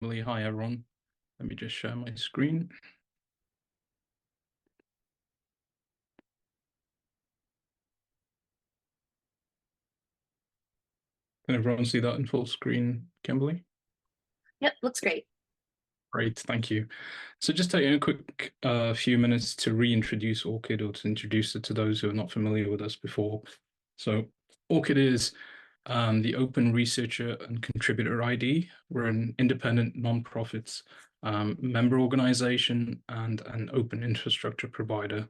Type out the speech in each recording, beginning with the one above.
Hi, everyone. Let me just share my screen. Can everyone see that in full screen, Kimberly? Yep, looks great. Great, thank you. So just taking a quick few minutes to reintroduce ORCID or to introduce it to those who are not familiar with us before. So ORCID is the Open Researcher and Contributor ID. We're an independent nonprofit member organization and an open infrastructure provider.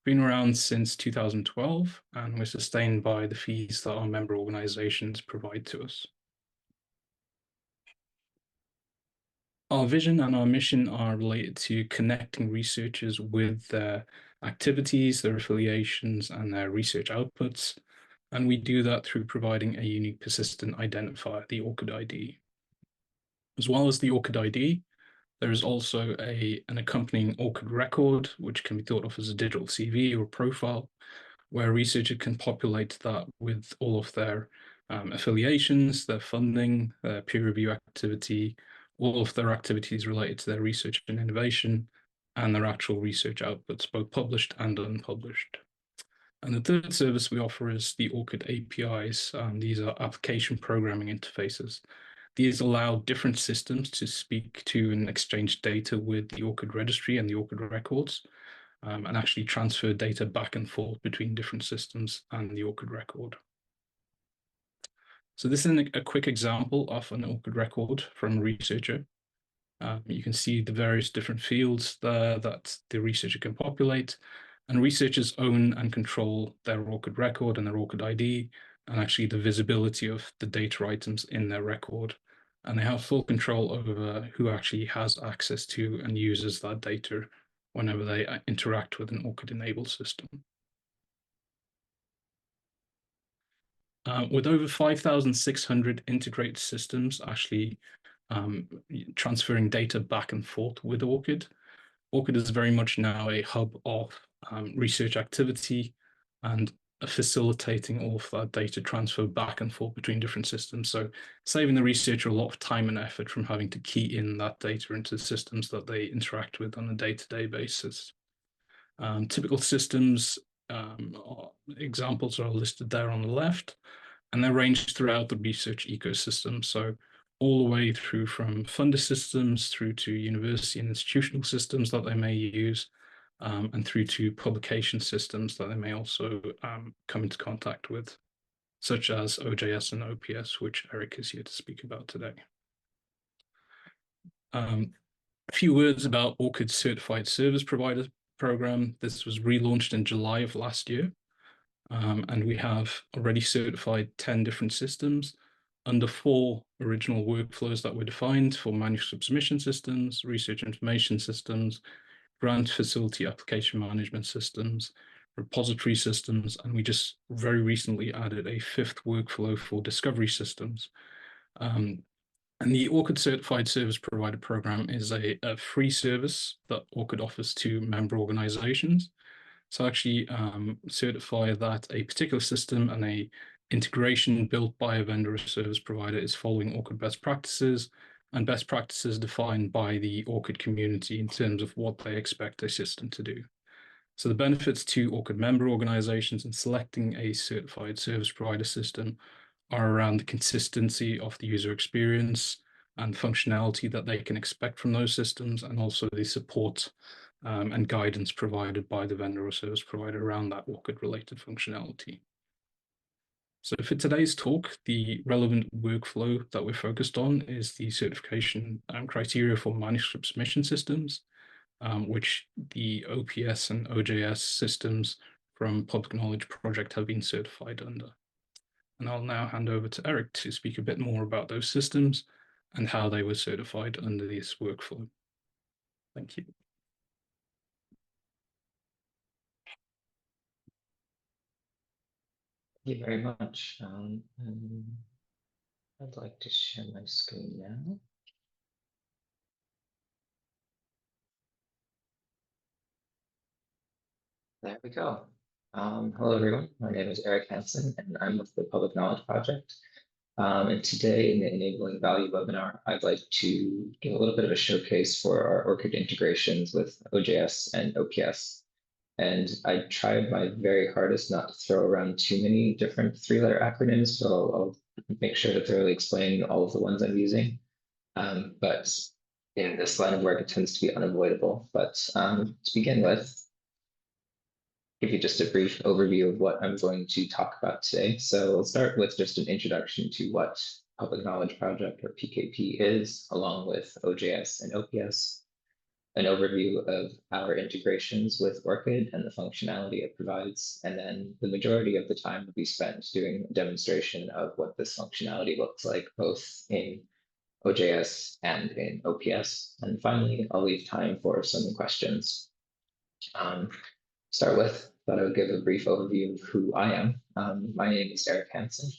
Been around since 2012, and we're sustained by the fees that our member organizations provide to us. Our vision and our mission are related to connecting researchers with their activities, their affiliations, and their research outputs. And we do that through providing a unique persistent identifier, the ORCID ID. As well as the ORCID ID, there is also an accompanying ORCID record, which can be thought of as a digital CV or profile, where a researcher can populate that with all of their affiliations, their funding, their peer review activity, all of their activities related to their research and innovation, and their actual research outputs, both published and unpublished. And the third service we offer is the ORCID APIs. These are application programming interfaces. These allow different systems to speak to and exchange data with the ORCID registry and the ORCID records, and actually transfer data back and forth between different systems and the ORCID record. So this is a quick example of an ORCID record from a researcher. You can see the various different fields there that the researcher can populate, and researchers own and control their ORCID record and their ORCID ID, and actually the visibility of the data items in their record. And they have full control over who actually has access to and uses that data whenever they interact with an ORCID-enabled system. With over 5,600 integrated systems actually transferring data back and forth with ORCID, ORCID is very much now a hub of research activity and facilitating all of that data transfer back and forth between different systems. So saving the researcher a lot of time and effort from having to key in that data into the systems that they interact with on a day-to-day basis. Typical systems examples are listed there on the left, and they're ranged throughout the research ecosystem. So all the way through from funder systems through to university and institutional systems that they may use, and through to publication systems that they may also come into contact with, such as OJS and OPS, which Eric is here to speak about today. A few words about ORCID's Certified Service Provider program. This was relaunched in July of last year, and we have already certified 10 different systems under 4 original workflows that were defined for manuscript submission systems, research information systems, grant facility application management systems, repository systems, and we just very recently added a 5th workflow for discovery systems. And the ORCID Certified Service Provider Program is a free service that ORCID offers to member organizations to actually certify that a particular system and a integration built by a vendor or service provider is following ORCID best practices, and best practices defined by the ORCID community in terms of what they expect a system to do. So the benefits to ORCID member organizations in selecting a certified service provider system are around the consistency of the user experience and functionality that they can expect from those systems, and also the support and guidance provided by the vendor or service provider around that ORCID-related functionality. So for today's talk, the relevant workflow that we're focused on is the certification criteria for manuscript submission systems, which the OPS and OJS systems from Public Knowledge Project have been certified under. And I'll now hand over to Eric to speak a bit more about those systems and how they were certified under this workflow. Thank you. Thank you very much. I'd like to share my screen now. There we go. Hello, everyone. My name is Eric Hansen, and I'm with the Public Knowledge Project. And today in the Enabling Value webinar, I'd like to give a little bit of a showcase for our ORCID integrations with OJS and OPS. And I tried my very hardest not to throw around too many different three-letter acronyms, so I'll make sure to thoroughly explain all of the ones I'm using. But in this line of work, it tends to be unavoidable. But to begin with, give you just a brief overview of what I'm going to talk about today. So we'll start with just an introduction to what Public Knowledge Project, or PKP, is, along with OJS and OPS, an overview of our integrations with ORCID and the functionality it provides, and then the majority of the time will be spent doing a demonstration of what this functionality looks like, both in OJS and in OPS. And finally, I'll leave time for some questions. Start with, thought I would give a brief overview of who I am. My name is Eric Hansen.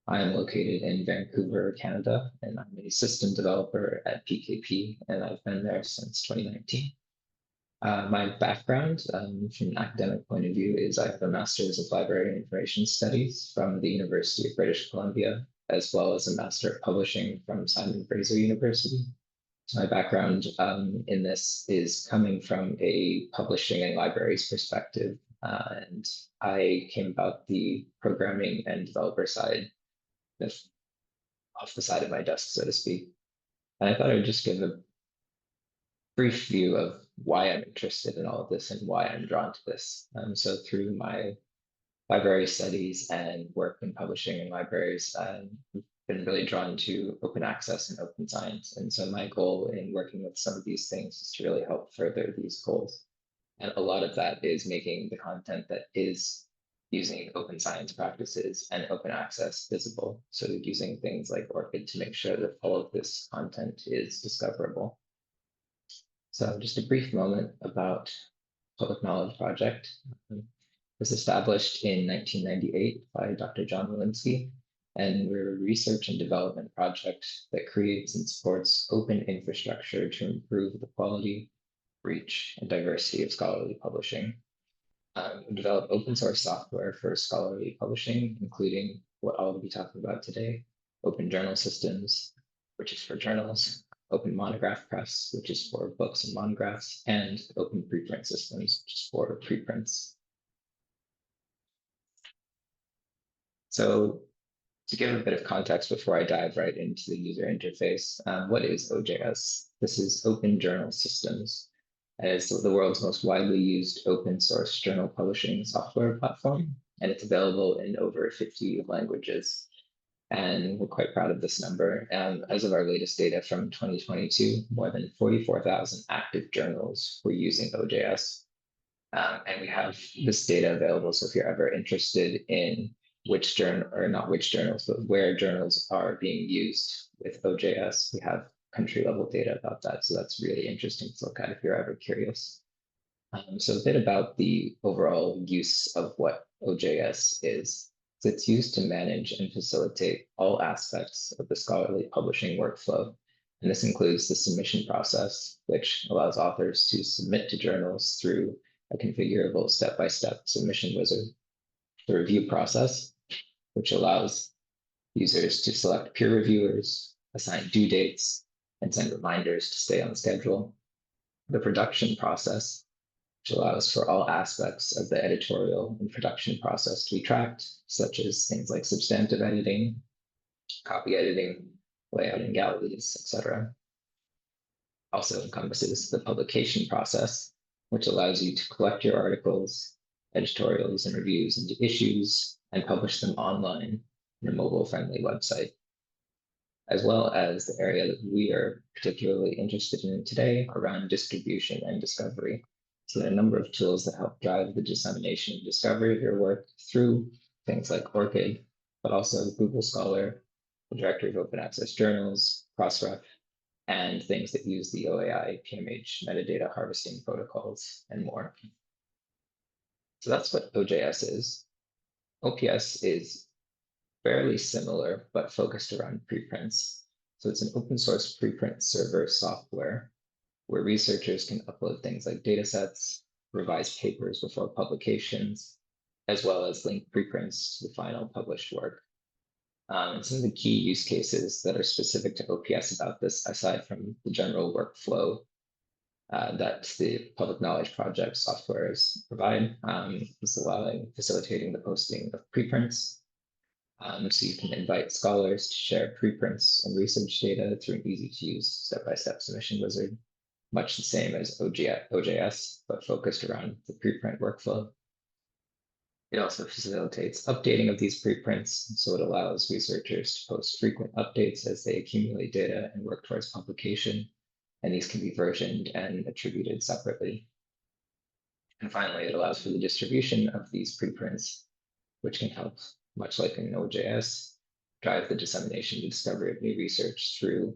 I am located in Vancouver, Canada, and I'm a system developer at PKP, and I've been there since 2019. My background, from an academic point of view, is I have a Master's of Library and Information Studies from the University of British Columbia, as well as a Master of Publishing from Simon Fraser University. So my background in this is coming from a publishing and libraries perspective, and I came about the programming and developer side off the side of my desk, so to speak. And I thought I would just give a brief view of why I'm interested in all of this and why I'm drawn to this. So through my library studies and work in publishing and libraries, I've been really drawn to open access and open science. And so my goal in working with some of these things is to really help further these goals. And a lot of that is making the content that is using open science practices and open access visible. So using things like ORCID to make sure that all of this content is discoverable. So just a brief moment about Public Knowledge Project. It was established in 1998 by Dr. John Walensky, and we're a research and development project that creates and supports open infrastructure to improve the quality, reach, and diversity of scholarly publishing. We develop open source software for scholarly publishing, including what I'll be talking about today, open journal systems, which is for journals, open monograph press, which is for books and monographs, and open preprint systems, which is for preprints. So to give a bit of context before I dive right into the user interface, what is OJS? This is Open Journal Systems. It's the world's most widely used open source journal publishing software platform, and it's available in over 50 languages. And we're quite proud of this number. As of our latest data from 2022, more than 44,000 active journals were using OJS. And we have this data available, so if you're ever interested in which journal, or not which journals, but where journals are being used with OJS, we have country level data about that. So that's really interesting to look at if you're ever curious. So a bit about the overall use of what OJS is. So it's used to manage and facilitate all aspects of the scholarly publishing workflow. And this includes the submission process, which allows authors to submit to journals through a configurable step-by-step submission wizard. The review process, which allows users to select peer reviewers, assign due dates, and send reminders to stay on schedule. The production process, which allows for all aspects of the editorial and production process to be tracked, such as things like substantive editing, copy editing, layout and galleries, etc. Also encompasses the publication process, which allows you to collect your articles, editorials, and reviews into issues and publish them online in a mobile-friendly website, as well as the area that we are particularly interested in today around distribution and discovery. So there are a number of tools that help drive the dissemination and discovery of your work through things like ORCID, but also Google Scholar, the Directory of Open Access Journals, Crossref, and things that use the OAI PMH metadata harvesting protocols and more. So that's what OJS is. OPS is fairly similar, but focused around preprints. So it's an open source preprint server software where researchers can upload things like data sets, revise papers before publications, as well as link preprints to the final published work. And some of the key use cases that are specific to OPS about this, aside from the general workflow that the public knowledge project softwares provide, is facilitating the posting of preprints. So you can invite scholars to share preprints and research data through an easy-to-use step-by-step submission wizard, much the same as OJS, but focused around the preprint workflow. It also facilitates updating of these preprints, so it allows researchers to post frequent updates as they accumulate data and work towards publication, and these can be versioned and attributed separately. And finally, it allows for the distribution of these preprints, which can help, much like in OJS, drive the dissemination and discovery of new research through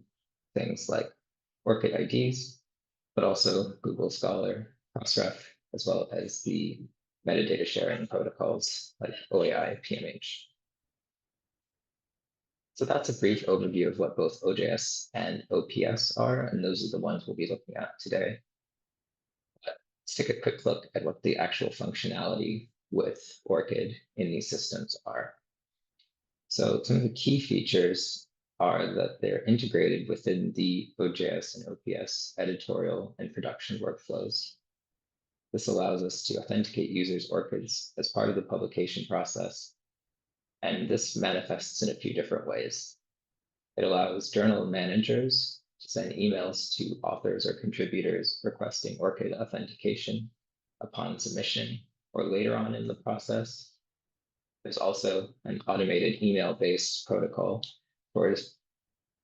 things like ORCID IDs, but also Google Scholar, Crossref, as well as the metadata sharing protocols like OAI, PMH. So that's a brief overview of what both OJS and OPS are, and those are the ones we'll be looking at today. But let's take a quick look at what the actual functionality with ORCID in these systems are. So some of the key features are that they're integrated within the OJS and OPS editorial and production workflows. This allows us to authenticate users' ORCIDs as part of the publication process. And this manifests in a few different ways. It allows journal managers to send emails to authors or contributors requesting ORCID authentication upon submission or later on in the process. There's also an automated email-based protocol for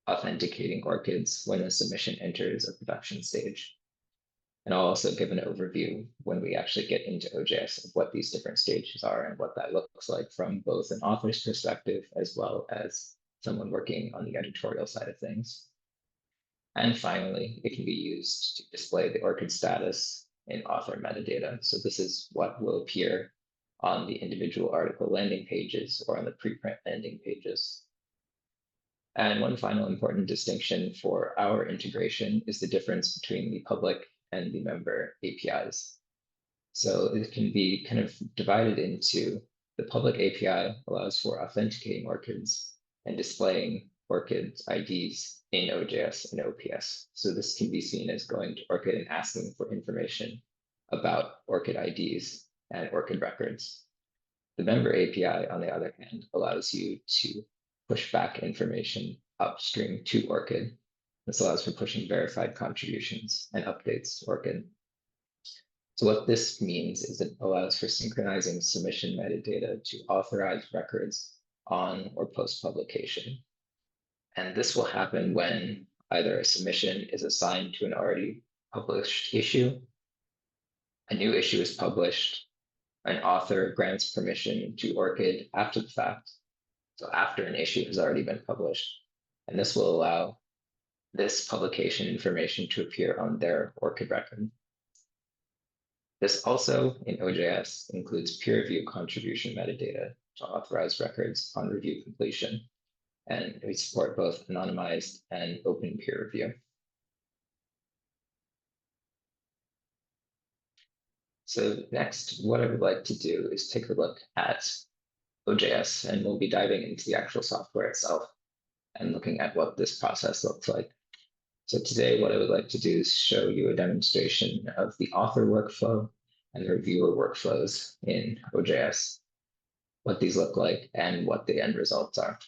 authenticating ORCIDs when the submission enters a production stage. And I'll also give an overview when we actually get into OJS of what these different stages are and what that looks like from both an author's perspective as well as someone working on the editorial side of things. And finally, it can be used to display the ORCID status in author metadata. So this is what will appear on the individual article landing pages or on the preprint landing pages. And one final important distinction for our integration is the difference between the public and the member APIs. So it can be kind of divided into the public API allows for authenticating ORCIDs and displaying ORCID IDs in OJS and OPS. So this can be seen as going to ORCID and asking for information about ORCID IDs and ORCID records. The member API, on the other hand, allows you to push back information upstream to ORCID. This allows for pushing verified contributions and updates to ORCID. So what this means is it allows for synchronizing submission metadata to authorized records on or post-publication. And this will happen when either a submission is assigned to an already published issue, a new issue is published, an author grants permission to ORCID after the fact, so after an issue has already been published. And this will allow this publication information to appear on their ORCID record. This also, in OJS, includes peer review contribution metadata to authorized records on review completion. And we support both anonymized and open peer review. So next, what I would like to do is take a look at OJS, and we'll be diving into the actual software itself and looking at what this process looks like. So today, what I would like to do is show you a demonstration of the author workflow and the reviewer workflows in OJS, what these look like, and what the end results are.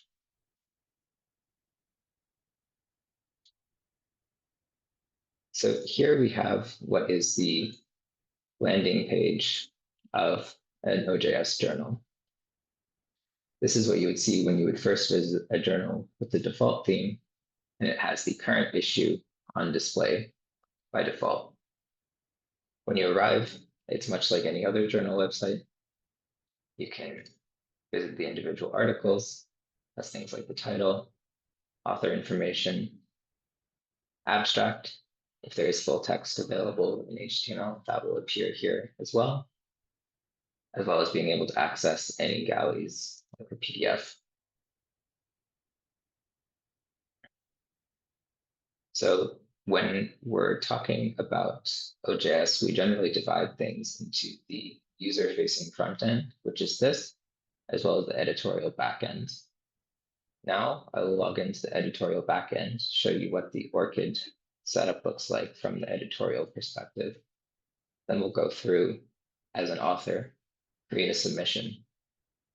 So here we have what is the landing page of an OJS journal. This is what you would see when you would first visit a journal with the default theme, and it has the current issue on display by default. When you arrive, it's much like any other journal website. You can visit the individual articles. That's things like the title, author information, abstract. If there is full text available in HTML, that will appear here as well as being able to access any galleys like a PDF. So when we're talking about OJS, we generally divide things into the user-facing front end, which is this, as well as the editorial backend. Now I will log into the editorial backend, show you what the ORCID setup looks like from the editorial perspective. Then we'll go through as an author, create a submission,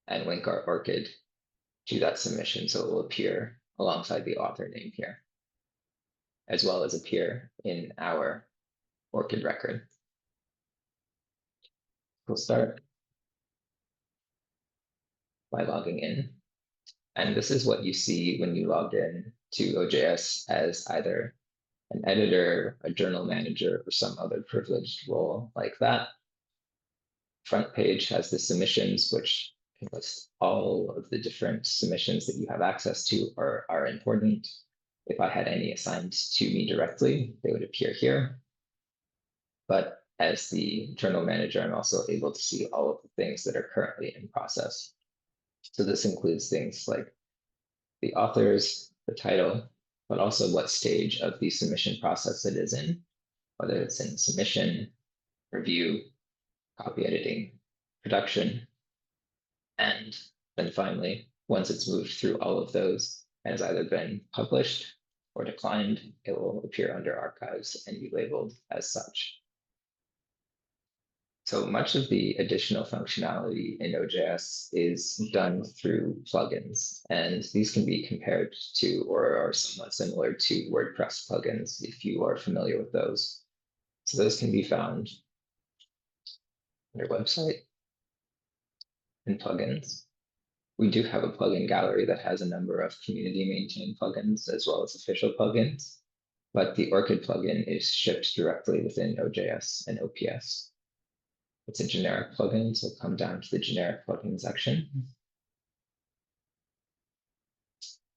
and link our ORCID to that submission so it will appear alongside the author name here, as well as appear in our ORCID record. We'll start by logging in. And this is what you see when you log in to OJS as either an editor, a journal manager, or some other privileged role like that. Front page has the submissions, which can list all of the different submissions that you have access to or are important. If I had any assigned to me directly, they would appear here. But as the journal manager, I'm also able to see all of the things that are currently in process. So this includes things like the authors, the title, but also what stage of the submission process it is in, whether it's in submission, review, copy editing, production, and then finally, once it's moved through all of those and has either been published or declined, it will appear under archives and be labeled as such. So much of the additional functionality in OJS is done through plugins, and these can be compared to or are somewhat similar to WordPress plugins if you are familiar with those. So those can be found on your website in plugins. We do have a plugin gallery that has a number of community maintained plugins as well as official plugins, but the ORCID plugin is shipped directly within OJS and OPS. It's a generic plugin, so come down to the generic plugin section.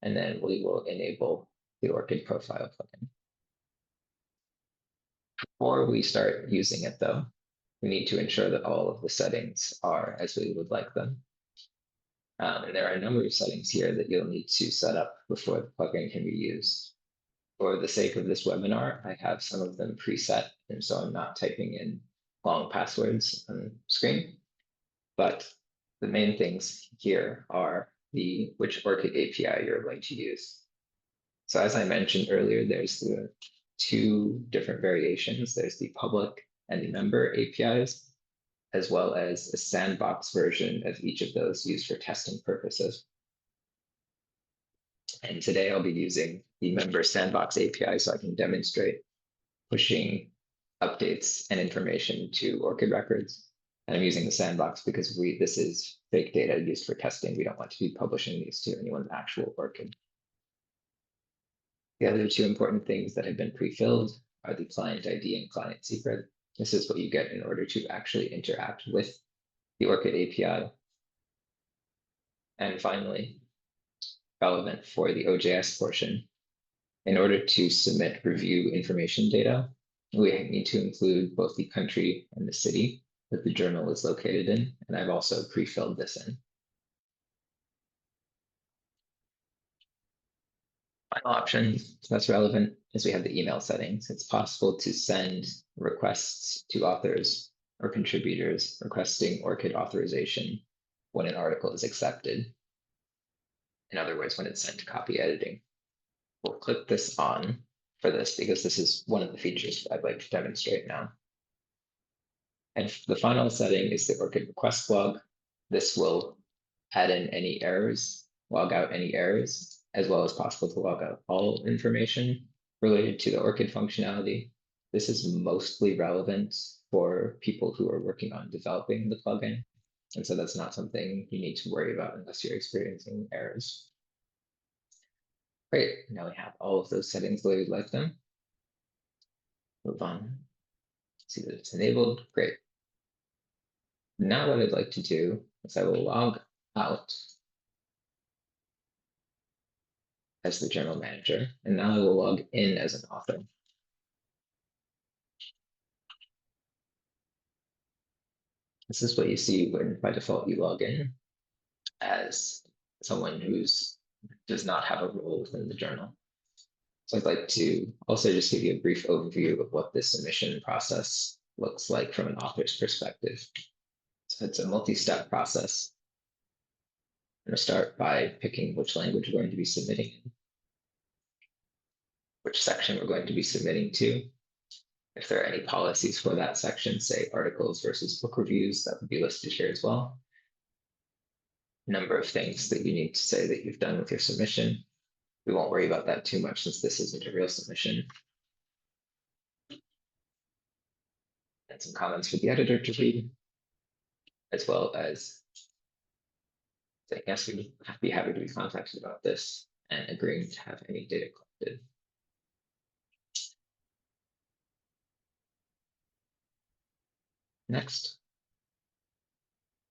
And then we will enable the ORCID profile plugin. Before we start using it though, we need to ensure that all of the settings are as we would like them. And there are a number of settings here that you'll need to set up before the plugin can be used. For the sake of this webinar, I have some of them preset, and so I'm not typing in long passwords on screen. But the main things here are which ORCID API you're going to use. So as I mentioned earlier, there's the two different variations. There's the public and the member APIs, as well as a sandbox version of each of those used for testing purposes. And today I'll be using the member sandbox API so I can demonstrate pushing updates and information to ORCID records. And I'm using the sandbox because this is fake data used for testing. We don't want to be publishing these to anyone's actual ORCID. The other two important things that have been pre-filled are the client ID and client secret. This is what you get in order to actually interact with the ORCID API. And finally, relevant for the OJS portion, in order to submit review information data, we need to include both the country and the city that the journal is located in, and I've also pre-filled this in. Final option that's relevant is we have the email settings. It's possible to send requests to authors or contributors requesting ORCID authorization when an article is accepted. In other words, when it's sent to copy editing. We'll click this on for this because this is one of the features that I'd like to demonstrate now. And the final setting is the ORCID request log. This will add in any errors, log out any errors, as well as possible to log out all information related to the ORCID functionality. This is mostly relevant for people who are working on developing the plugin. And so that's not something you need to worry about unless you're experiencing errors. Great, now we have all of those settings the way we'd like them. Move on, see that it's enabled, great. Now what I'd like to do is I will log out as the journal manager, and now I will log in as an author. This is what you see when by default you log in as someone who does not have a role within the journal. So I'd like to also just give you a brief overview of what this submission process looks like from an author's perspective. So it's a multi-step process. I'm going to start by picking which language we're going to be submitting, which section we're going to be submitting to. If there are any policies for that section, say articles versus book reviews, that would be listed here as well. Number of things that you need to say that you've done with your submission. We won't worry about that too much since this isn't a real submission. And some comments for the editor to read, as well as saying, yes, we'd be happy to be contacted about this and agreeing to have any data collected. Next,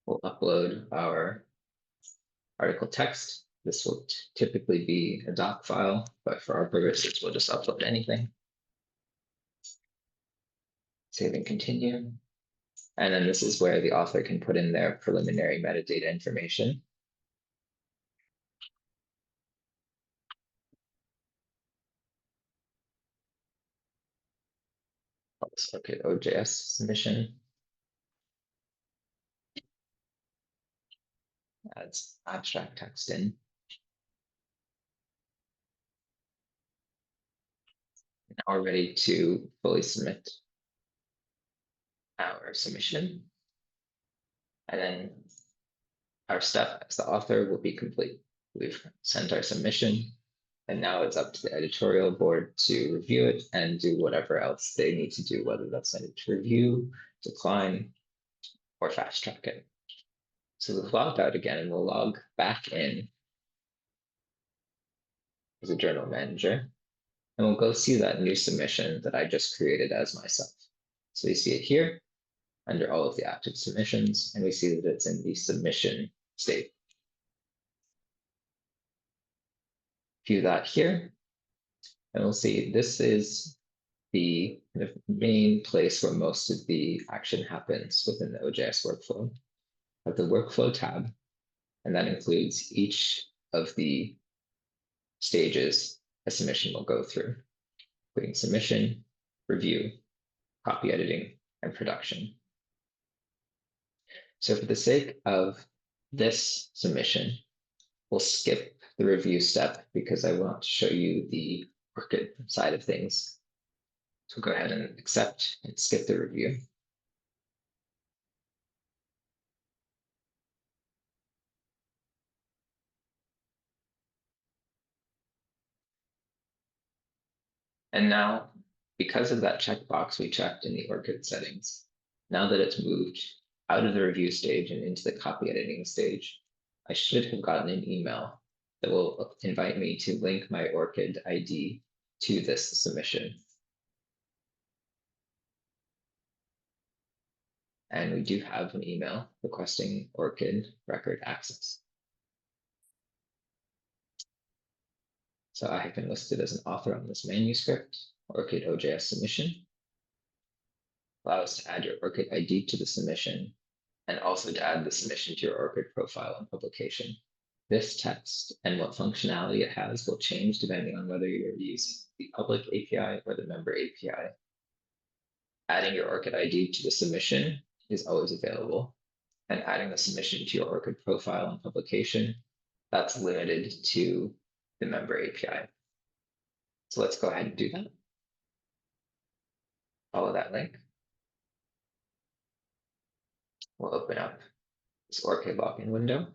we'll upload our article text. This will typically be a doc file, but for our purposes, we'll just upload anything. Save and continue. And then this is where the author can put in their preliminary metadata information. Let's look at OJS submission. Adds abstract text in. Now we're ready to fully submit our submission. And then our step as the author will be complete. We've sent our submission, and now it's up to the editorial board to review it and do whatever else they need to do, whether that's send it to review, decline, or fast track it. So we'll log out again and we'll log back in as a journal manager. And we'll go see that new submission that I just created as myself. So you see it here under all of the active submissions, and we see that it's in the submission state. View that here, and we'll see this is the kind of main place where most of the action happens within the OJS workflow. Have the workflow tab, and that includes each of the stages a submission will go through, including submission, review, copy editing, and production. So for the sake of this submission, we'll skip the review step because I want to show you the ORCID side of things. So go ahead and accept and skip the review. And now, because of that checkbox we checked in the ORCID settings, now that it's moved out of the review stage and into the copy editing stage, I should have gotten an email that will invite me to link my ORCID ID to this submission. And we do have an email requesting ORCID record access. So I have been listed as an author on this manuscript, ORCID OJS submission. Allow us to add your ORCID ID to the submission and also to add the submission to your ORCID profile and publication. This text and what functionality it has will change depending on whether you're using the public API or the member API. Adding your ORCID ID to the submission is always available, and adding the submission to your ORCID profile and publication, that's limited to the member API. So let's go ahead and do that. Follow that link. We'll open up this ORCID login window.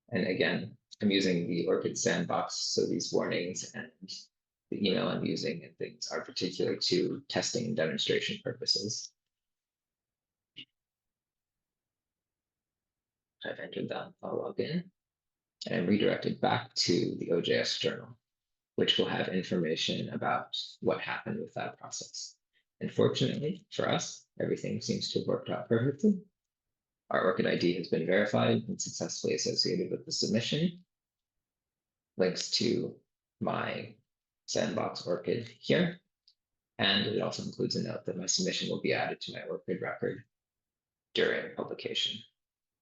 And again, I'm using the ORCID sandbox, so these warnings and the email I'm using and things are particular to testing and demonstration purposes. I've entered that, I'll log in, and I'm redirected back to the OJS journal, which will have information about what happened with that process. And fortunately for us, everything seems to have worked out perfectly. Our ORCID ID has been verified and successfully associated with the submission. Links to my sandbox ORCID here. And it also includes a note that my submission will be added to my ORCID record during publication,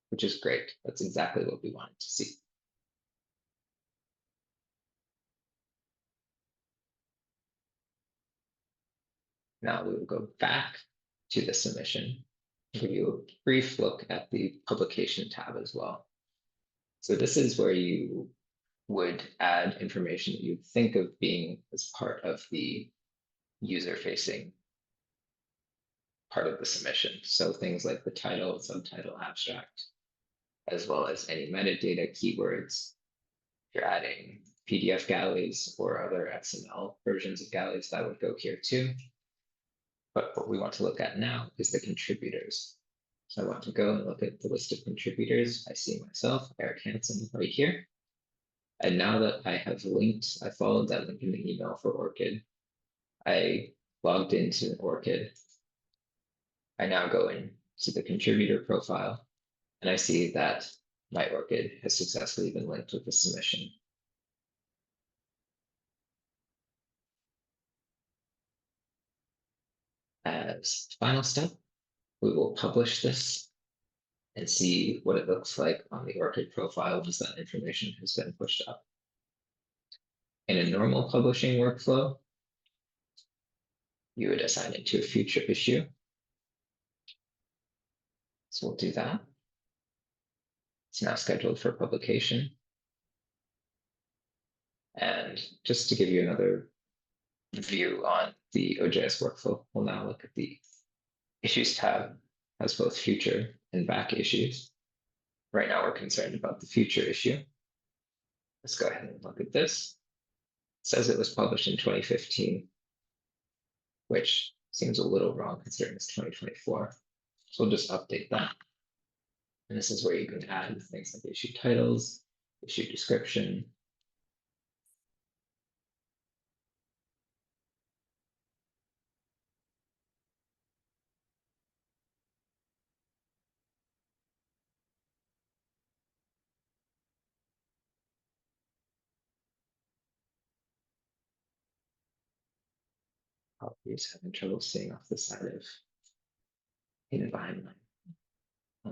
which is great. That's exactly what we wanted to see. Now we will go back to the submission. I'll give you a brief look at the publication tab as well. So this is where you would add information that you'd think of being as part of the user-facing part of the submission. So things like the title, subtitle, abstract, as well as any metadata, keywords. If you're adding PDF galleys or other XML versions of galleys, that would go here too. But what we want to look at now is the contributors. So I want to go and look at the list of contributors. I see myself, Eric Hansen, right here. And now that I have linked, I followed that link in the email for ORCID. I logged into ORCID. I now go into the contributor profile, and I see that my ORCID has successfully been linked with the submission. As final step, we will publish this and see what it looks like on the ORCID profile once that information has been pushed up. In a normal publishing workflow, you would assign it to a future issue. So we'll do that. It's now scheduled for publication. And just to give you another view on the OJS workflow, we'll now look at the Issues tab. Has both future and back issues. Right now, we're concerned about the future issue. Let's go ahead and look at this. It says it was published in 2015, which seems a little wrong considering it's 2024. So we'll just update that. And this is where you can add things like issue titles, issue description. Copies having trouble seeing off the side of hidden behind my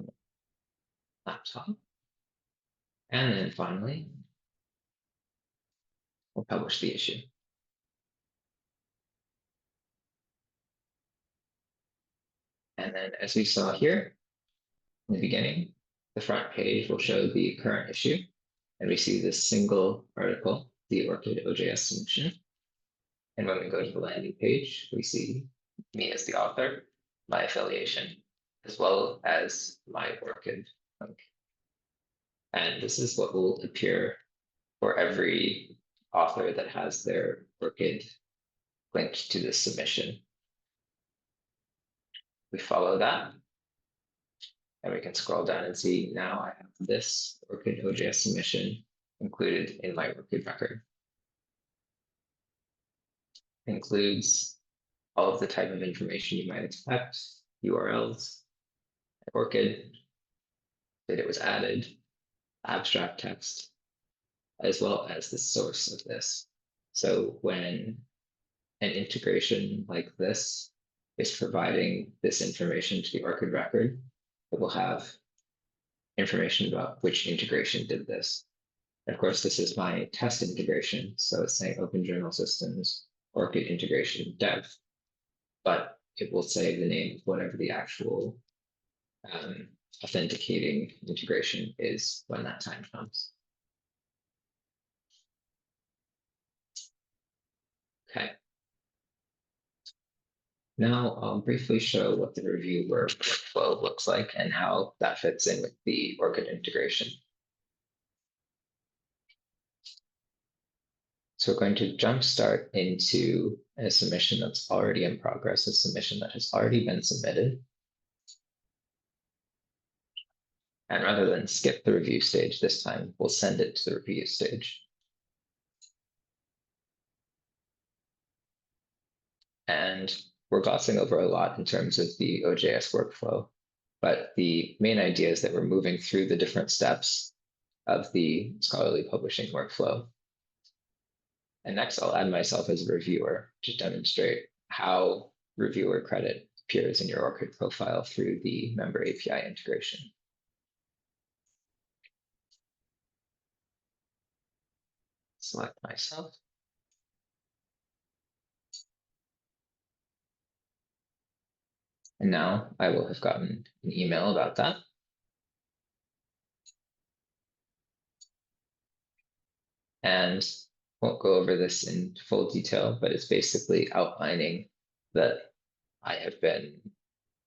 laptop. And then finally, we'll publish the issue. And then as we saw here in the beginning, the front page will show the current issue. And we see this single article, the ORCID OJS submission. And when we go to the landing page, we see me as the author, my affiliation, as well as my ORCID link. And this is what will appear for every author that has their ORCID linked to this submission. We follow that, and we can scroll down and see now I have this ORCID OJS submission included in my ORCID record. It includes all of the type of information you might expect, URLs, ORCID, that it was added, abstract text, as well as the source of this. So when an integration like this is providing this information to the ORCID record, it will have information about which integration did this. And of course, this is my test integration. So it's saying Open Journal Systems, ORCID integration dev, but it will say the name of whatever the actual authenticating integration is when that time comes. Okay. Now I'll briefly show what the review workflow looks like and how that fits in with the ORCID integration. So we're going to jumpstart into a submission that's already in progress, a submission that has already been submitted. And rather than skip the review stage this time, we'll send it to the review stage. And we're glossing over a lot in terms of the OJS workflow, but the main idea is that we're moving through the different steps of the scholarly publishing workflow. And next, I'll add myself as a reviewer to demonstrate how reviewer credit appears in your ORCID profile through the member API integration. Select myself. And now I will have gotten an email about that. And won't go over this in full detail, but it's basically outlining that I have been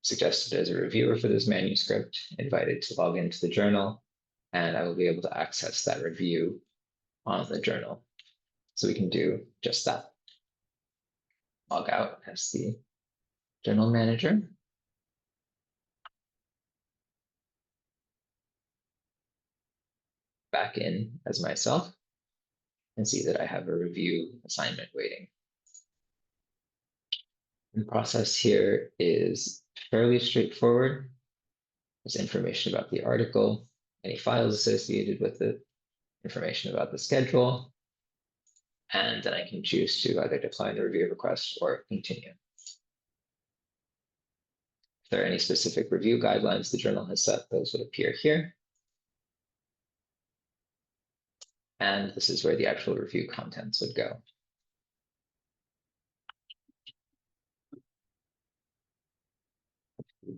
suggested as a reviewer for this manuscript, invited to log into the journal, and I will be able to access that review on the journal. So we can do just that. Log out as the journal manager. Back in as myself and see that I have a review assignment waiting. The process here is fairly straightforward. There's information about the article, any files associated with it, information about the schedule, and then I can choose to either decline the review request or continue. If there are any specific review guidelines the journal has set, those would appear here. And this is where the actual review contents would go.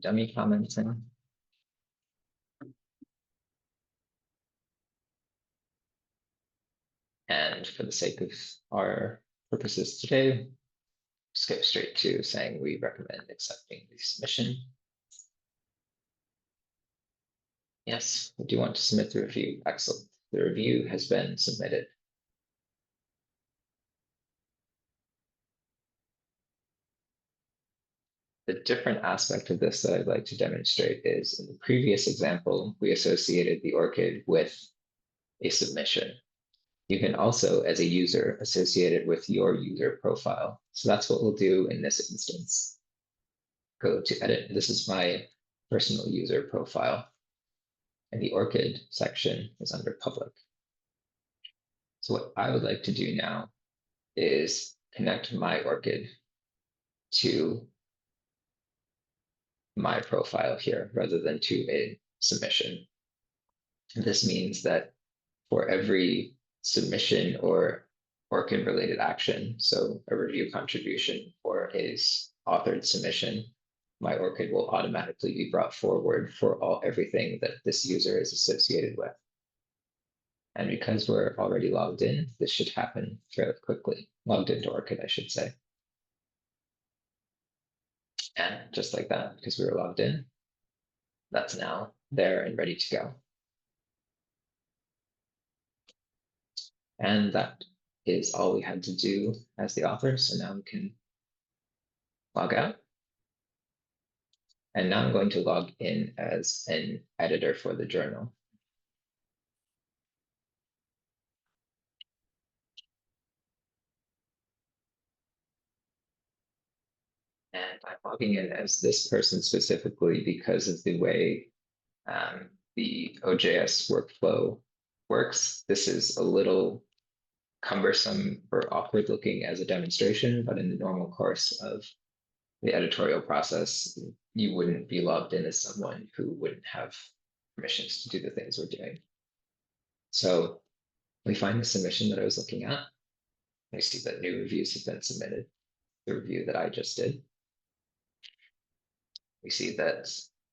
Dummy comments in. And for the sake of our purposes today, skip straight to saying we recommend accepting the submission. Yes, we do want to submit the review. Excellent. The review has been submitted. The different aspect of this that I'd like to demonstrate is in the previous example, we associated the ORCID with a submission. You can also, as a user, associate it with your user profile. So that's what we'll do in this instance. Go to edit. This is my personal user profile. And the ORCID section is under public. So what I would like to do now is connect my ORCID to my profile here rather than to a submission. And this means that for every submission or ORCID related action, so a review contribution or a authored submission, my ORCID will automatically be brought forward for everything that this user is associated with. And because we're already logged in, this should happen fairly quickly. Logged into ORCID, I should say. And just like that, because we were logged in, that's now there and ready to go. And that is all we had to do as the author. So now we can log out. And now I'm going to log in as an editor for the journal. And I'm logging in as this person specifically because of the way the OJS workflow works. This is a little cumbersome or awkward looking as a demonstration, but in the normal course of the editorial process, you wouldn't be logged in as someone who wouldn't have permissions to do the things we're doing. So we find the submission that I was looking at. We see that new reviews have been submitted, the review that I just did. We see that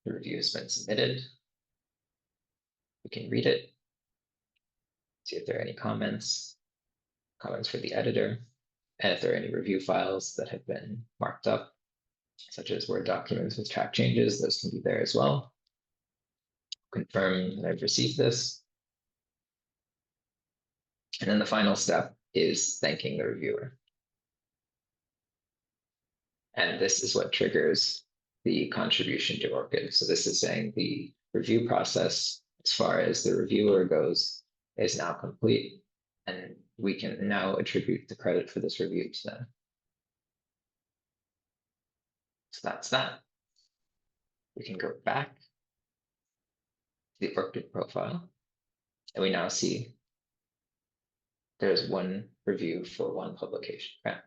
the review has been submitted. We can read it, see if there are any comments for the editor, and if there are any review files that have been marked up, such as Word documents with track changes, those can be there as well. Confirm that I've received this. And then the final step is thanking the reviewer. And this is what triggers the contribution to ORCID. So this is saying the review process, as far as the reviewer goes, is now complete. And we can now attribute the credit for this review to them. So that's that. We can go back to the ORCID profile. And we now see there's one review for one publication. Right?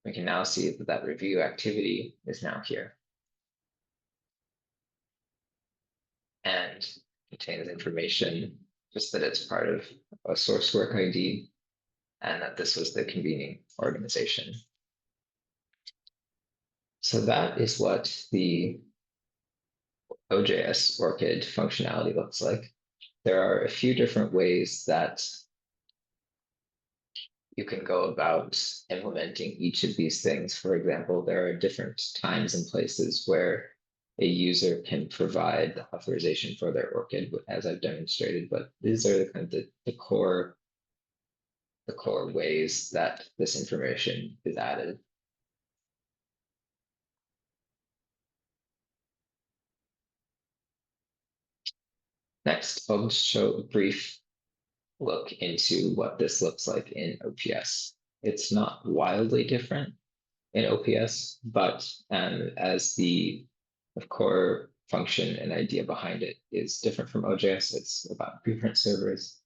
We can now see that that review activity is now here. And contains information just that it's part of a source work ID and that this was the convening organization. So that is what the OJS ORCID functionality looks like. There are a few different ways that you can go about implementing each of these things. For example, there are different times and places where a user can provide the authorization for their ORCID, as I've demonstrated, but these are the kind of the core ways that this information is added. Next, I'll just show a brief look into what this looks like in OPS. It's not wildly different in OPS, but as the core function and idea behind it is different from OJS, it's about preprint servers.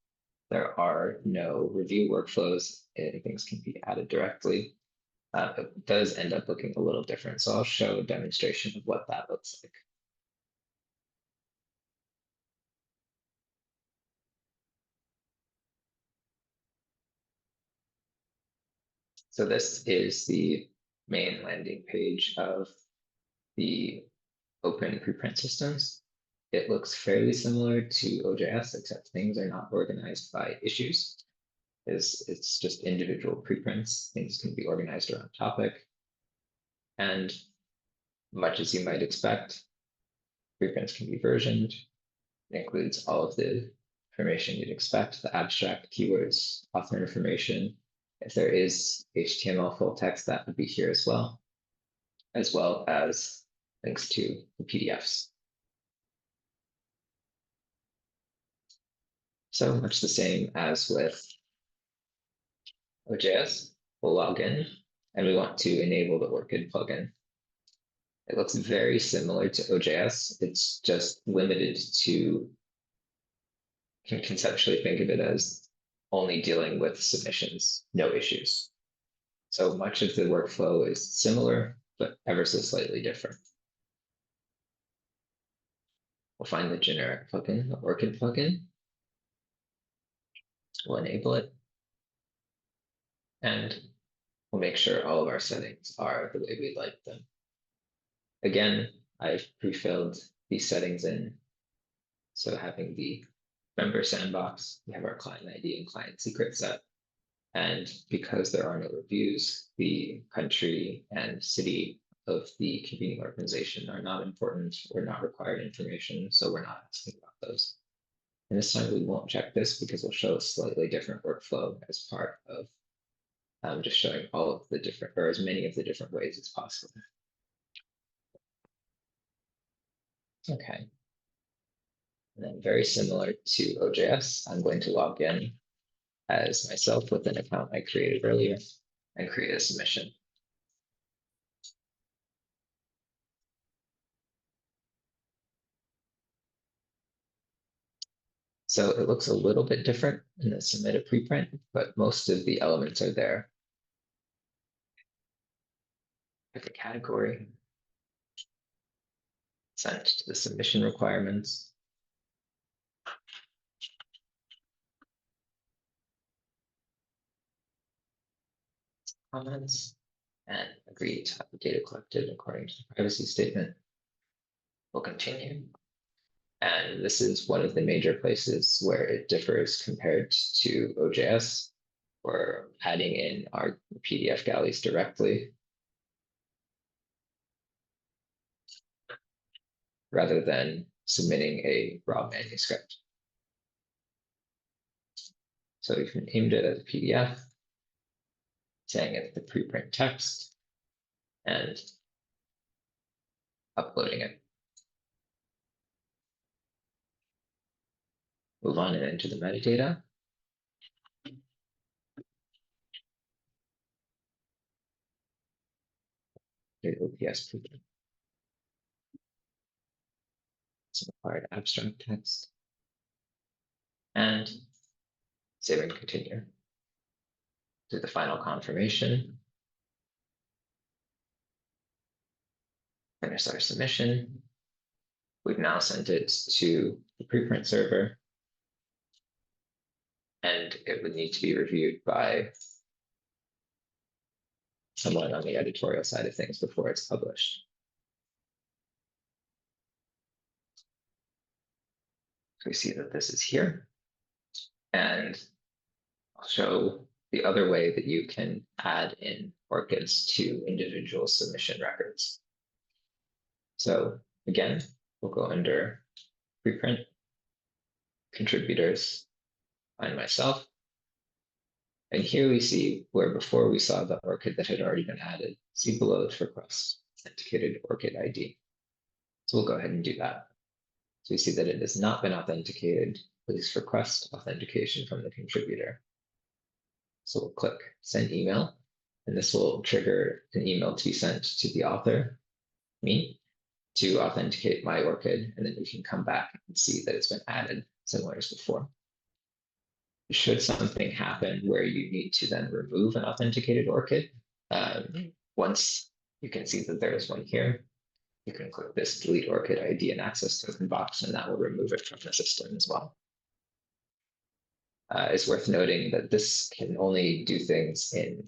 There are no review workflows, and things can be added directly. It does end up looking a little different, so I'll show a demonstration of what that looks like. So this is the main landing page of the open preprint systems. It looks fairly similar to OJS, except things are not organized by issues. It's just individual preprints. Things can be organized around topic. And much as you might expect, preprints can be versioned. It includes all of the information you'd expect, the abstract, keywords, author information. If there is HTML full text, that would be here as well as links to the PDFs. So much the same as with OJS. We'll log in and we want to enable the ORCID plugin. It looks very similar to OJS. It's just limited to, you can conceptually think of it as only dealing with submissions, no issues. So much of the workflow is similar, but ever so slightly different. We'll find the generic plugin, the ORCID plugin. We'll enable it. And we'll make sure all of our settings are the way we'd like them. Again, I've pre-filled these settings in. So having the member sandbox, we have our client ID and client secret set. And because there are no reviews, the country and city of the convening organization are not important or not required information. So we're not asking about those. And this time we won't check this because we'll show a slightly different workflow as part of just showing all of the different, or as many of the different ways as possible. Okay. And then very similar to OJS, I'm going to log in as myself with an account I created earlier and create a submission. So it looks a little bit different in the submit a preprint, but most of the elements are there. Pick a category, send to the submission requirements. Comments, and agree to have the data collected according to the privacy statement. We'll continue. And this is one of the major places where it differs compared to OJS. We're adding in our PDF galleys directly rather than submitting a raw manuscript. So we can named it as a PDF, saying it's the preprint text, and uploading it. Move on and enter the metadata. The OPS preprint. Some required abstract text. And save and continue. Do the final confirmation. Finish our submission. We've now sent it to the preprint server, and it would need to be reviewed by somewhat on the editorial side of things before it's published. So we see that this is here, and I'll show the other way that you can add in ORCIDs to individual submission records. So again, we'll go under preprint, contributors, find myself. And here we see where before we saw the ORCID that had already been added. See below its request, authenticated ORCID ID. So we'll go ahead and do that. So we see that it has not been authenticated. Please request authentication from the contributor. So we'll click send email, and this will trigger an email to be sent to the author, me, to authenticate my ORCID, and then we can come back and see that it's been added, similar as before. Should something happen where you need to then remove an authenticated ORCID, once you can see that there is one here, you can click this delete ORCID ID and access token box, and that will remove it from the system as well. It's worth noting that this can only do things in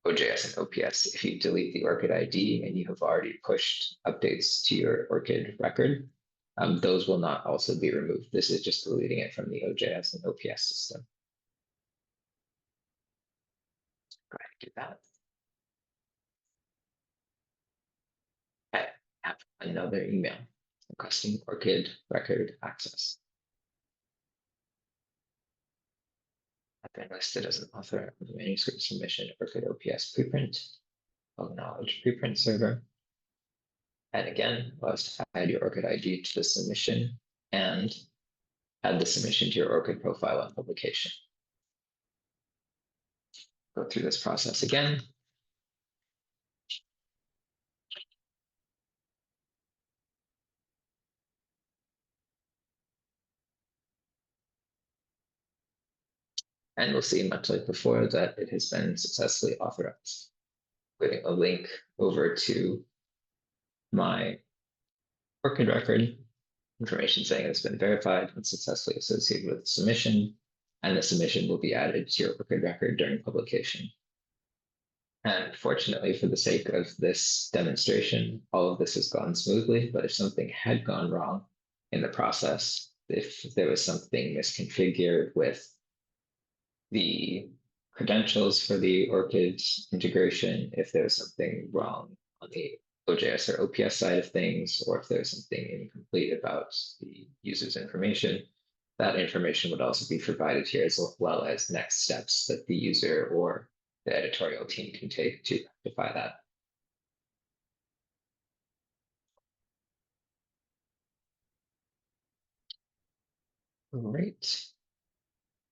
OJS and OPS. If you delete the ORCID ID and you have already pushed updates to your ORCID record, those will not also be removed. This is just deleting it from the OJS and OPS system. Go ahead and do that. I have another email requesting ORCID record access. I've been listed as an author of the manuscript submission ORCID OPS preprint. I'll acknowledge preprint server. And again, let's add your ORCID ID to the submission and add the submission to your ORCID profile on publication. Go through this process again. And we'll see, much like before, that it has been successfully authorized, including a link over to my ORCID record, information saying it's been verified and successfully associated with the submission, and the submission will be added to your ORCID record during publication. And fortunately, for the sake of this demonstration, all of this has gone smoothly, but if something had gone wrong in the process, if there was something misconfigured with the credentials for the ORCID integration, if there was something wrong on the OJS or OPS side of things, or if there's something incomplete about the user's information, that information would also be provided here, as well as next steps that the user or the editorial team can take to rectify that. Great.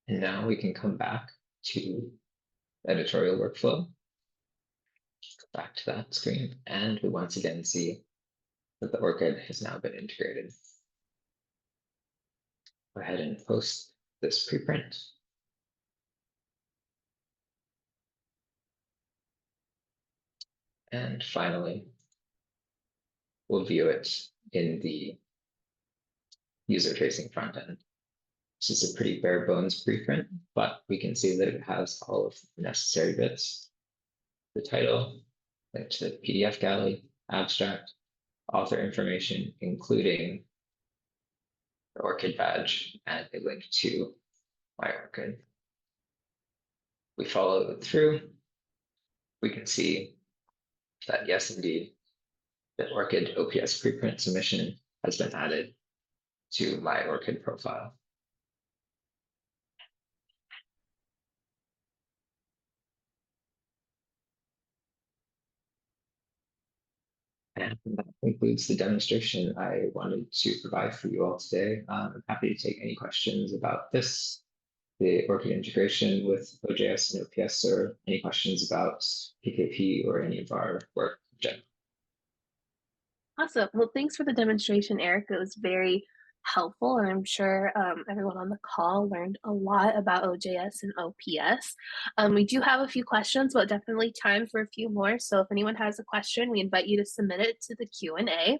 And now we can come back to editorial workflow. Back to that screen, and we once again see that the ORCID has now been integrated. Go ahead and post this preprint. And finally, we'll view it in the user-facing front end. This is a pretty bare bones preprint, but we can see that it has all of the necessary bits. The title, link to the PDF galley, abstract, author information, including the ORCID badge, and a link to my ORCID. We follow it through. We can see that yes, indeed, the ORCID OPS preprint submission has been added to my ORCID profile. And that concludes the demonstration I wanted to provide for you all today. I'm happy to take any questions about this, the ORCID integration with OJS and OPS, or any questions about PKP or any of our work in general. Awesome. Well, thanks for the demonstration, Eric. It was very helpful, and I'm sure everyone on the call learned a lot about OJS and OPS. We do have a few questions, but definitely time for a few more. So if anyone has a question, we invite you to submit it to the Q&A.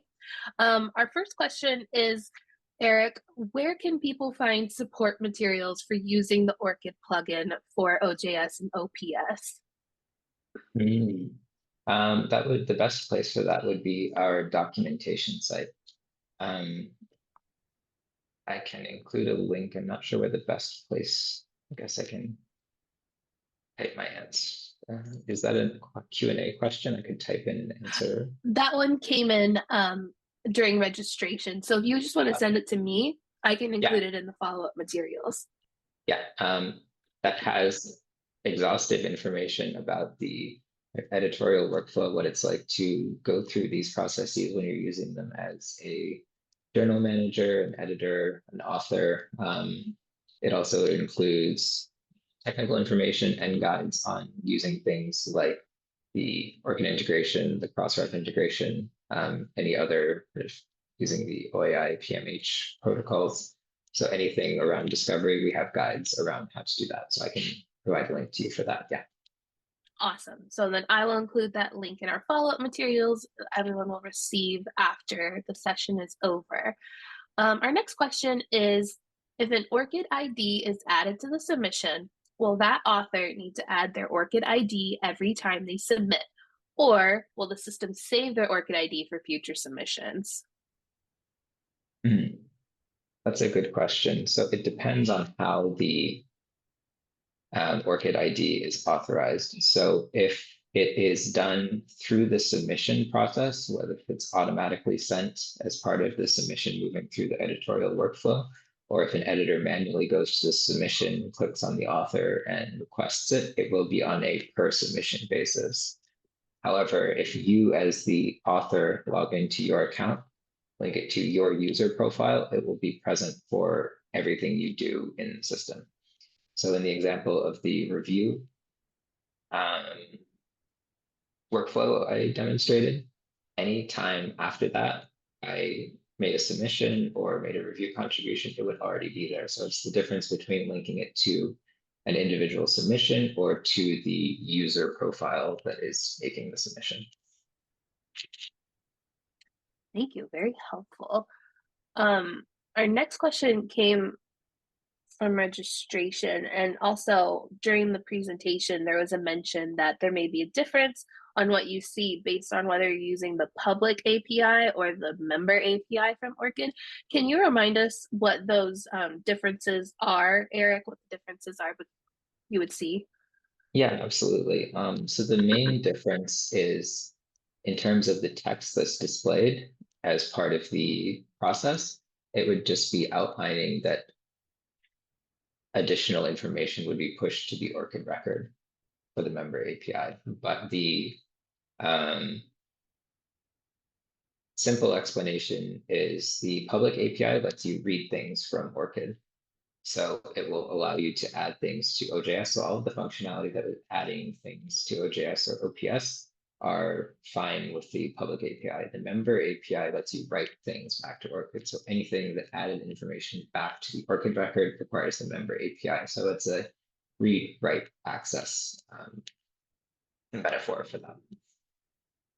Our first question is, Eric, where can people find support materials for using the ORCID plugin for OJS and OPS? Mm. The best place for that would be our documentation site. Um, I can include a link. I'm not sure where the best place. I guess I can type my answer. Is that a Q&A question? I could type in an answer. That one came in during registration. So if you just want to send it to me, I can Yeah, include it in the follow-up materials. yeah. That has exhaustive information about the editorial workflow, what it's like to go through these processes when you're using them as a journal manager, an editor, an author. It also includes technical information and guides on using things like the ORCID integration, the cross-ref integration, any other using the OAI PMH protocols. So anything around discovery, we have guides around how to do that. So I can provide a link to you for that. Yeah. Awesome. So then I will include that link in our follow-up materials everyone will receive after the session is over. Our next question is, if an ORCID ID is added to the submission, will that author need to add their ORCID ID every time they submit? Or will the system save their ORCID ID for future submissions? That's a good question. So it depends on how the ORCID ID is authorized. So if it is done through the submission process, whether it's automatically sent as part of the submission moving through the editorial workflow, or if an editor manually goes to the submission, clicks on the author and requests it, it will be on a per submission basis. However, if you as the author log into your account, link it to your user profile, it will be present for everything you do in the system. So in the example of the review workflow I demonstrated, any time after that, I made a submission or made a review contribution, it would already be there. So it's the difference between linking it to an individual submission or to the user profile that is making the submission. Thank you. Very helpful. Our next question came from registration, and also during the presentation there was a mention that there may be a difference on what you see based on whether you're using the public API or the member API from ORCID. Can you remind us what those differences are, Eric? What the differences are you would see? Yeah, absolutely. So the main difference is in terms of the text that's displayed as part of the process, it would just be outlining that additional information would be pushed to the ORCID record for the member API. But the simple explanation is the public API lets you read things from ORCID. So it will allow you to add things to OJS. So all of the functionality that is adding things to OJS or OPS are fine with the public API. The member API lets you write things back to ORCID. So anything that added information back to the ORCID record requires the member API. So it's a read-write access metaphor for that.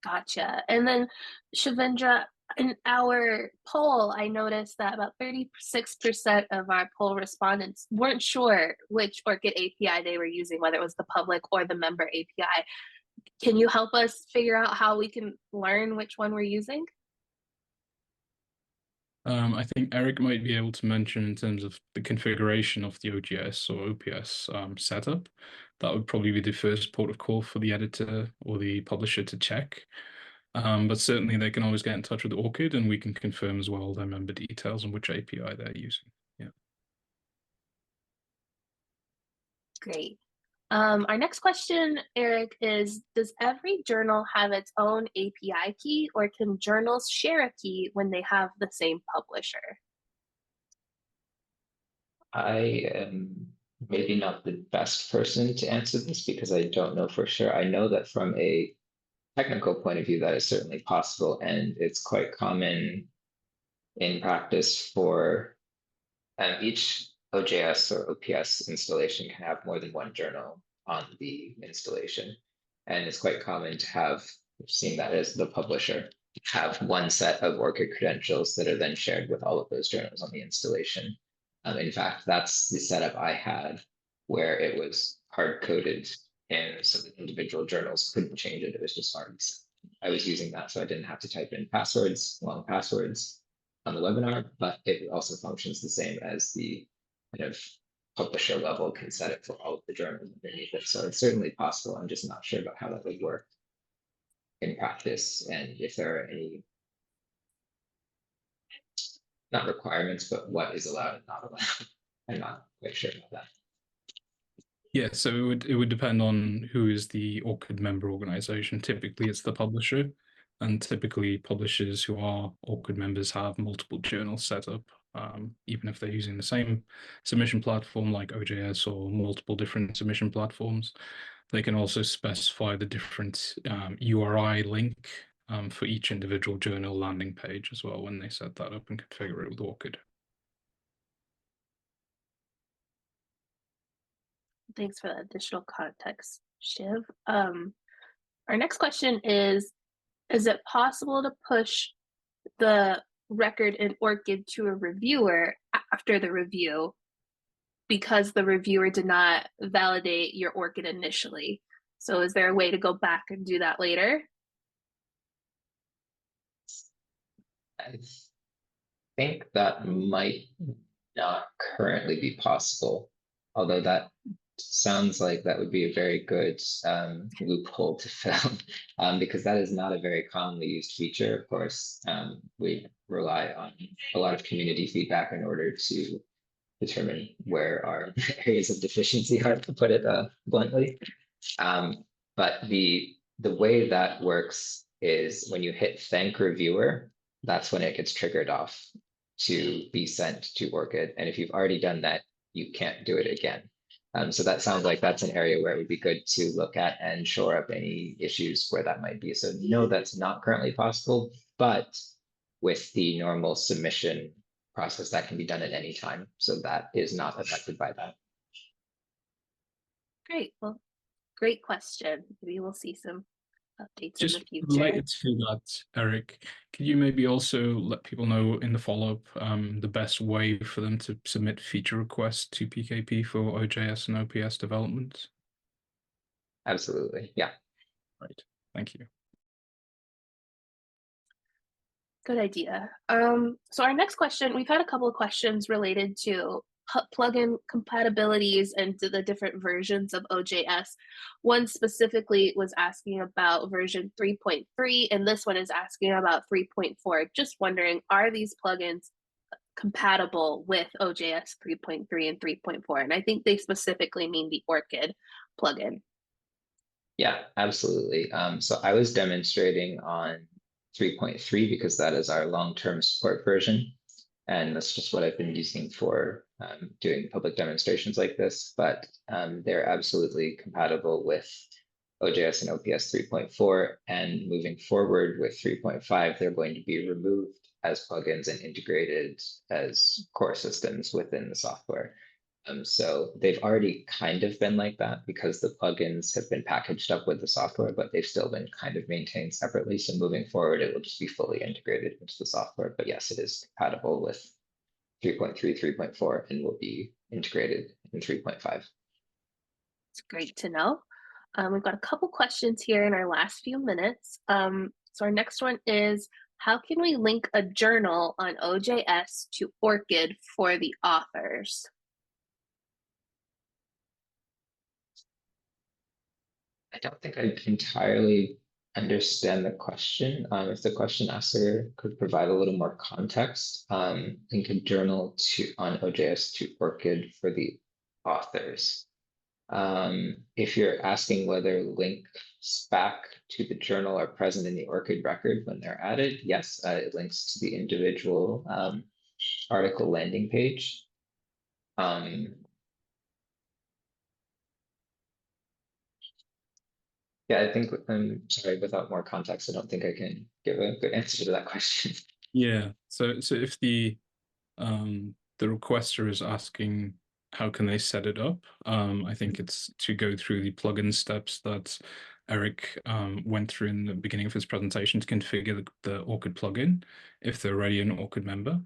Gotcha. And then Shavendra, in our poll, I noticed that about 36% of our poll respondents weren't sure which ORCID API they were using, whether it was the public or the member API. Can you help us figure out how we can learn which one we're using? I think Eric might be able to mention in terms of the configuration of the OGS or OPS setup. That would probably be the first port of call for the editor or the publisher to check. But certainly they can always get in touch with ORCID and we can confirm as well their member details and which API they're using. Yeah. Great. Our next question, Eric, is does every journal have its own API key, or can journals share a key when they have the same publisher? I am maybe not the best person to answer this because I don't know for sure. I know that from a technical point of view, that is certainly possible, and it's quite common in practice for each OJS or OPS installation can have more than one journal on the installation. And it's quite common to have, we've seen that as the publisher, have one set of ORCID credentials that are then shared with all of those journals on the installation. In fact, that's the setup I had where it was hard-coded in so that individual journals couldn't change it. It was just already set. I was using that so I didn't have to type in passwords, long passwords on the webinar, but it also functions the same as the kind of publisher level can set it for all of the journals underneath it. So it's certainly possible. I'm just not sure about how that would work in practice and if there are any, not requirements, but what is allowed and not allowed. I'm not quite sure about that. Yeah, so it would depend on who is the ORCID member organization. Typically, it's the publisher, and typically publishers who are ORCID members have multiple journals set up, even if they're using the same submission platform like OJS or multiple different submission platforms. They can also specify the different URI link for each individual journal landing page as well when they set that up and configure it with ORCID. Thanks for that additional context, Shiv. Our next question is it possible to push the record in ORCID to a reviewer after the review because the reviewer did not validate your ORCID initially? So is there a way to go back and do that later? I think that might not currently be possible, although that sounds like that would be a very good loophole to fill because that is not a very commonly used feature. Of course, we rely on a lot of community feedback in order to determine where our areas of deficiency are, to put it bluntly. But the way that works is when you hit thank reviewer, that's when it gets triggered off to be sent to ORCID. And if you've already done that, you can't do it again. So that sounds like that's an area where it would be good to look at and shore up any issues where that might be. So no, that's not currently possible, but with the normal submission process, that can be done at any time. So that is not affected by that. Great. Well, great question. Maybe we'll see some updates in the future. Related to that, Eric, could you maybe also let people know in the follow-up the best way for them to submit feature requests to PKP for OJS and OPS development? Absolutely, yeah. Right, thank you. Good idea. So our next question, we've had a couple of questions related to plugin compatibilities and to the different versions of OJS. One specifically was asking about version 3.3, and this one is asking about 3.4. Just wondering, are these plugins compatible with OJS 3.3 and 3.4? And I think they specifically mean the ORCID plugin. Yeah, absolutely. So I was demonstrating on 3.3 because that is our long-term support version. And that's just what I've been using for doing public demonstrations like this, but they're absolutely compatible with OJS and OPS 3.4, and moving forward with 3.5, they're going to be removed as plugins and integrated as core systems within the software. So they've already kind of been like that because the plugins have been packaged up with the software, but they've still been kind of maintained separately. So moving forward, it will just be fully integrated into the software. But yes, it is compatible with 3.3, 3.4, and will be integrated in 3.5. It's great to know. We've got a couple questions here in our last few minutes. So our next one is, how can we link a journal on OJS to ORCID for the authors? I don't think I entirely understand the question. If the question asker could provide a little more context, link a journal on OJS to ORCID for the authors. If you're asking whether links back to the journal are present in the ORCID record when they're added, yes, it links to the individual article landing page. Yeah, I think I'm sorry, without more context, I don't think I can give a good answer to that question. Yeah, so if the requester is asking how can they set it up, I think it's to go through the plugin steps that Eric went through in the beginning of his presentation to configure the ORCID plugin if they're already an ORCID member.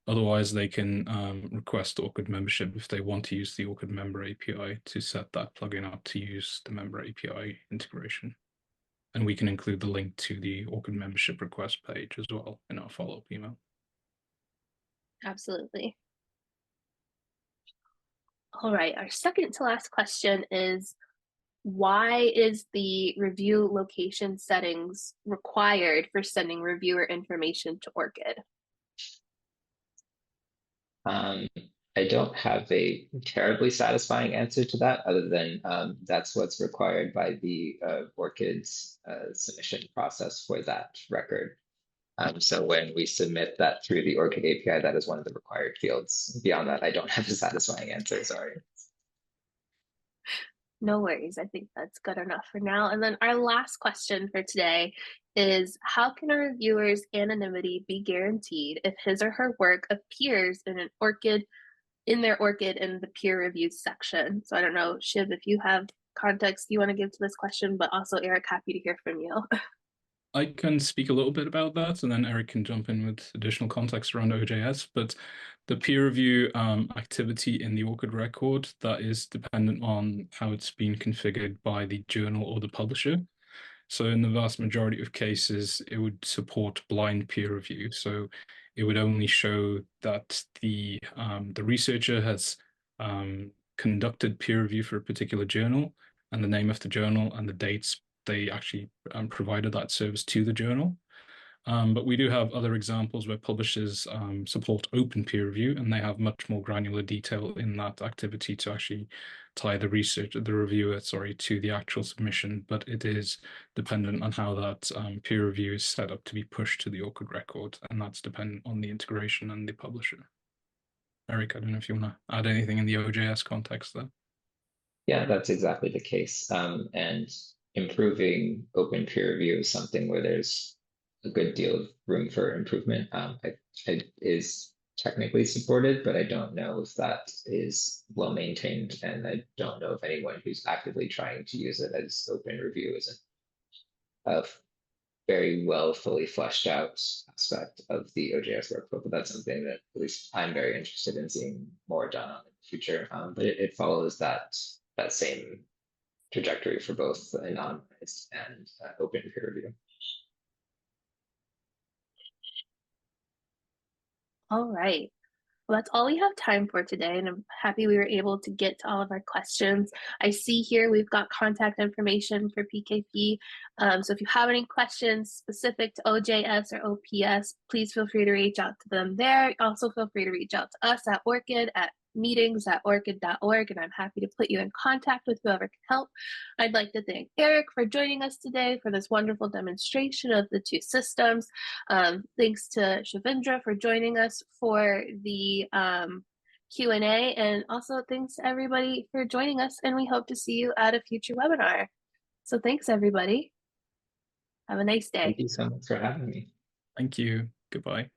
Otherwise, they can request ORCID membership if they want to use the ORCID member API to set that plugin up to use the member API integration. And we can include the link to the ORCID membership request page as well in our follow-up email. Absolutely. All right, our second to last question is, why is the review location settings required for sending reviewer information to ORCID? I don't have a terribly satisfying answer to that, other than that's what's required by the ORCID's submission process for that record. So when we submit that through the ORCID API, that is one of the required fields. Beyond that, I don't have a satisfying answer, sorry. No worries, I think that's good enough for now. And then our last question for today is, how can a reviewer's anonymity be guaranteed if his or her work appears in an ORCID, in their ORCID in the peer review section? So I don't know, Shiv, if you have context you want to give to this question, but also Eric, happy to hear from you. I can speak a little bit about that, and then Eric can jump in with additional context around OJS. But the peer review activity in the ORCID record, that is dependent on how it's been configured by the journal or the publisher. So in the vast majority of cases, it would support blind peer review. So it would only show that the researcher has conducted peer review for a particular journal, and the name of the journal and the dates they actually provided that service to the journal. But we do have other examples where publishers support open peer review, and they have much more granular detail in that activity to actually tie the reviewer, to the actual submission. But it is dependent on how that peer review is set up to be pushed to the ORCID record, and that's dependent on the integration and the publisher. Eric, I don't know if you want to add anything in the OJS context there. Yeah, that's exactly the case. And improving open peer review is something where there's a good deal of room for improvement. It is technically supported, but I don't know if that is well maintained, and I don't know if anyone who's actively trying to use it as open review is a very well fully fleshed out aspect of the OJS workflow. But that's something that at least I'm very interested in seeing more done on in the future. But it follows that same trajectory for both anonymized and open peer review. All right. Well, that's all we have time for today, and I'm happy we were able to get to all of our questions. I see here we've got contact information for PKP, so if you have any questions specific to OJS or OPS, please feel free to reach out to them there. Also feel free to reach out to us at ORCID at meetings@orcid.org, and I'm happy to put you in contact with whoever can help. I'd like to thank Eric for joining us today for this wonderful demonstration of the two systems. Thanks to Shavindra for joining us for the Q&A, and also thanks to everybody for joining us, and we hope to see you at a future webinar. So thanks, everybody. Have a nice day. Thank you so much for having me. Thank you. Goodbye.